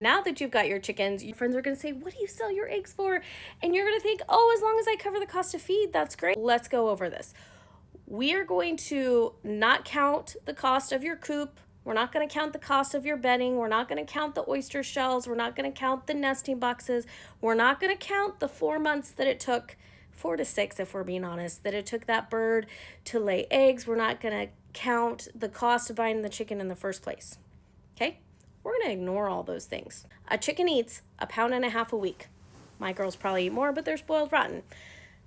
Now that you've got your chickens, your friends are going to say, what do you sell your eggs for? And you're going to think, oh, as long as I cover the cost of feed, that's great. Let's go over this. We are going to not count the cost of your coop. We're not going to count the cost of your bedding. We're not going to count the oyster shells. We're not going to count the nesting boxes. We're not going to count the 4 months that it took, 4 to 6 if we're being honest, that it took that bird to lay eggs. We're not going to count the cost of buying the chicken in the first place. Okay? We're going to ignore all those things. A chicken eats 1.5 pounds a week. My girls probably eat more, but they're spoiled rotten.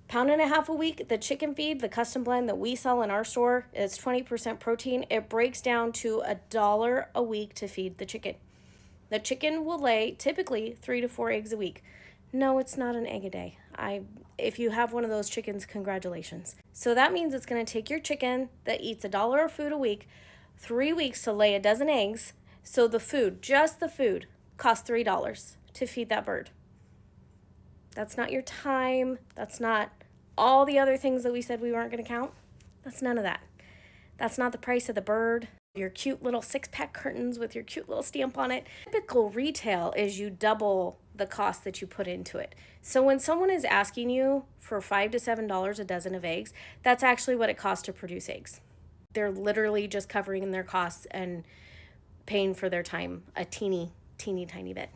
1.5 pounds a week. The chicken feed, the custom blend that we sell in our store, is 20% protein. It breaks down to $1 a week to feed the chicken. The chicken will lay typically 3 to 4 eggs a week. No, it's not an egg a day. If you have one of those chickens, congratulations. So that means it's going to take your chicken that eats $1 of food a week, 3 weeks to lay a dozen eggs. So the food, just the food, costs $3 to feed that bird. That's not your time. That's not all the other things that we said we weren't going to count. That's none of that. That's not the price of the bird. Your cute little 6-pack curtains with your cute little stamp on it. Typical retail is you double the cost that you put into it. So when someone is asking you for $5 to $7 a dozen of eggs, that's actually what it costs to produce eggs. They're literally just covering their costs and paying for their time a teeny tiny bit.